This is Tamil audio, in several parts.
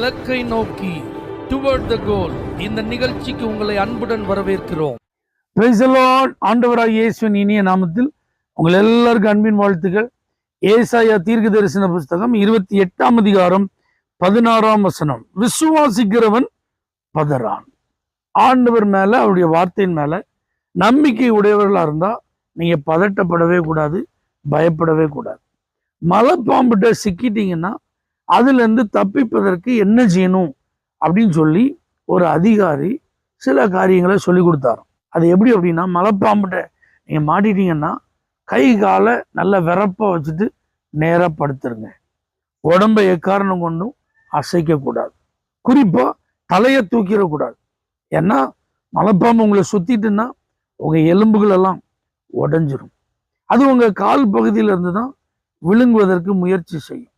இலக்கை நோக்கி டுவர்ட் த கோல் இந்த நிகழ்ச்சிக்கு உங்களை அன்புடன் வரவேற்கிறோம். Praise the Lord. ஆண்டவராகிய இயேசுவின் இனிய நாமத்தில் உங்கள் எல்லாருக்கும் அன்பின் வாழ்த்துக்கள். ஏசாயா தீர்க்க தரிசன புஸ்தகம் 28ஆம் அதிகாரம் 16ஆம் வசனம். விசுவாசிக்கிறவன் பதறான். ஆண்டவர் மேல, அவருடைய வார்த்தையின் மேல நம்பிக்கை உடையவர்களா இருந்தா நீங்க பதட்டப்படவே கூடாது, பயப்படவே கூடாது. மலைப்பாம்புட்ட சிக்கிட்டீங்கன்னா அதுல இருந்து தப்பிப்பதற்கு என்ன செய்யணும் அப்படின்னு சொல்லி ஒரு அதிகாரி சில காரியங்களை சொல்லி கொடுத்தாரு. அது எப்படி அப்படின்னா, மலைப்பாம்புட்ட நீங்க மாட்டிட்டீங்கன்னா கை காலை நல்லா விறப்பா வச்சுட்டு நேரா படுத்துருங்க. உடம்பை எக்காரணம் கொண்டும் அசைக்க கூடாது. குறிப்பா தலையை தூக்கிடக்கூடாது. ஏன்னா மலைப்பாம்பு உங்களை சுத்திட்டுன்னா உங்க எலும்புகள் எல்லாம் உடைஞ்சிரும். அது உங்க கால் பகுதியில இருந்து தான் விழுங்குவதற்கு முயற்சி செய்யும்.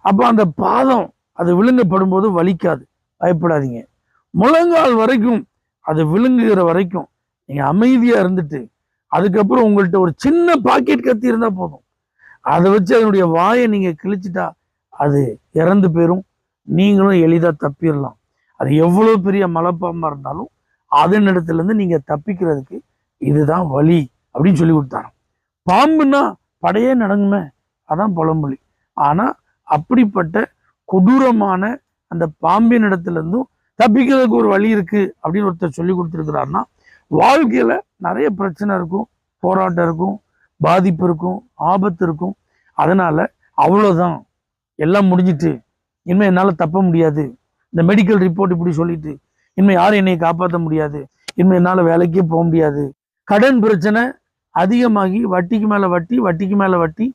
அப்போ அந்த பாதம் அது விழுங்கப்படும் போது வலிக்காது, பயப்படாதீங்க. முழங்கால் வரைக்கும் அது விழுங்குகிற வரைக்கும் நீங்க அமைதியா இருந்துட்டு, அதுக்கப்புறம் உங்கள்கிட்ட ஒரு சின்ன பாக்கெட் கத்தி இருந்தா போதும். அதை வச்சு அதனுடைய வாயை நீங்க கிழிச்சிட்டா அது இறந்து போயிடும். நீங்களும் எளிதா தப்பிடலாம். அது எவ்வளவு பெரிய மலைப்பாம்பா இருந்தாலும் அதன் இடத்துல இருந்து நீங்க தப்பிக்கிறதுக்கு இதுதான் வழி அப்படின்னு சொல்லி கொடுத்தாங்க. பாம்புன்னா படையே நடங்குமே, அதான் பழமொழி. ஆனா அப்படிப்பட்ட கொடூரமான அந்த பாம்பின் இடத்துல இருந்தும் தப்பிக்கிறதுக்கு ஒரு வழி இருக்கு அப்படின்னு ஒருத்தர் சொல்லி கொடுத்துருக்கிறாருன்னா, வாழ்க்கையில நிறைய பிரச்சனை இருக்கும், போராட்டம் இருக்கும், பாதிப்பு இருக்கும், ஆபத்து இருக்கும். அதனால அவ்வளோதான், எல்லாம் முடிஞ்சிட்டு இனிமே என்னால தப்ப முடியாது, இந்த மெடிக்கல் ரிப்போர்ட் இப்படி சொல்லிட்டு இனிமே யாரும் என்னை காப்பாற்ற முடியாது, இனிமே என்னால வேலைக்கே போக முடியாது, கடன் பிரச்சனை அதிகமாகி வட்டிக்கு மேல வட்டி, வட்டிக்கு மேல வட்டி,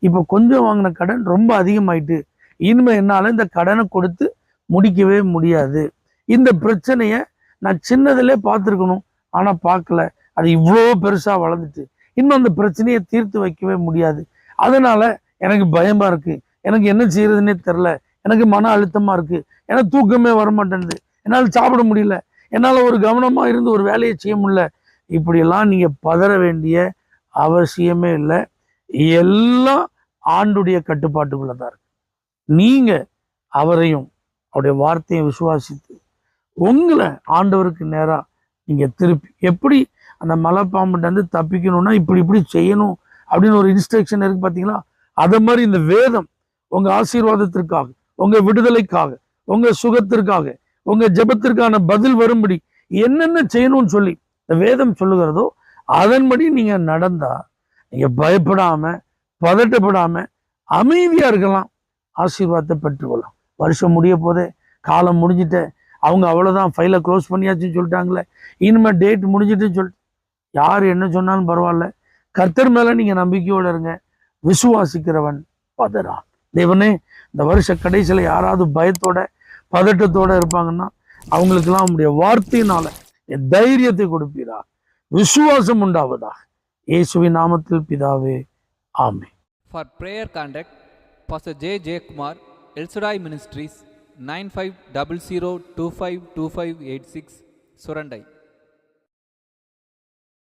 இப்போ கொஞ்சம் வாங்கின கடன் ரொம்ப அதிகமாயிட்டு, இனிமே என்னால இந்த கடனை கொடுத்து முடிக்கவே முடியாது, இந்த பிரச்சனைய நான் சின்னதிலே பார்த்துருக்கணும் ஆனா பார்க்கல, அது இவ்வளோ பெருசா வளர்ந்துட்டு இன்னும் அந்த பிரச்சனையை தீர்த்து வைக்கவே முடியாது, அதனால எனக்கு பயமா இருக்கு, எனக்கு என்ன செய்யறதுன்னே தெரில, எனக்கு மன அழுத்தமா இருக்கு, எனக்கு தூக்கமே வரமாட்டேன்து, என்னால் சாப்பிட முடியல, என்னால் ஒரு கவனமா இருந்து ஒரு வேலையை செய்ய முடியல. இப்படியெல்லாம் நீங்க பதற வேண்டிய அவசியமே இல்லை. எல்லாம் ஆண்டுடைய கட்டுப்பாட்டுக்குள்ளதான் இருக்கு. நீங்க அவரையும் அவருடைய வார்த்தையை விசுவாசித்து உங்களை ஆண்டவருக்கு நேரா நீங்க திருப்பி, எப்படி அந்த மலைப்பாம்புட்ட இருந்து தப்பிக்கணும்னா இப்படி இப்படி செய்யணும் அப்படின்னு ஒரு இன்ஸ்ட்ரக்ஷன் இருக்கு பார்த்தீங்களா, அதை மாதிரி இந்த வேதம் உங்க ஆசீர்வாதத்திற்காக, உங்க விடுதலைக்காக, உங்க சுகத்திற்காக, உங்க ஜெபத்திற்கான பதில் வரும்படி என்னென்ன செய்யணும்னு சொல்லி இந்த வேதம் சொல்லுகிறதோ அதன்படி நீங்க நடந்தா நீங்க பயப்படாம, பதட்டப்படாம, அமைதியா இருக்கலாம், ஆசீர்வாதத்தை பெற்றுக்கொள்ளலாம். வருஷம் முடிய போதே, காலம் முடிஞ்சிட்ட, அவங்க அவ்வளவுதான் ஃபைலை க்ளோஸ் பண்ணியாச்சுன்னு சொல்லிட்டாங்களே, இனிமே டேட் முடிஞ்சிட்டுன்னு சொல்லிட்டு யார் என்ன சொன்னாலும் பரவாயில்ல, கர்த்தர் மேல நீங்க நம்பிக்கையோட இருங்க. விசுவாசிக்கிறவன் பதறான். தேவனே, இந்த வருஷ கடைசியில யாராவது பயத்தோட பதட்டத்தோட இருப்பாங்கன்னா அவங்களுக்கெல்லாம் அவங்களுடைய வார்த்தையினால தைரியத்தை கொடுப்பீரா, விசுவாசம் உண்டாவதாக. இயேசுவின் நாமத்தில் பிதாவே, ஆமென். For prayer contact, Pastor J. Kumar, El Shaddai Ministries, 9500252586, Surandai.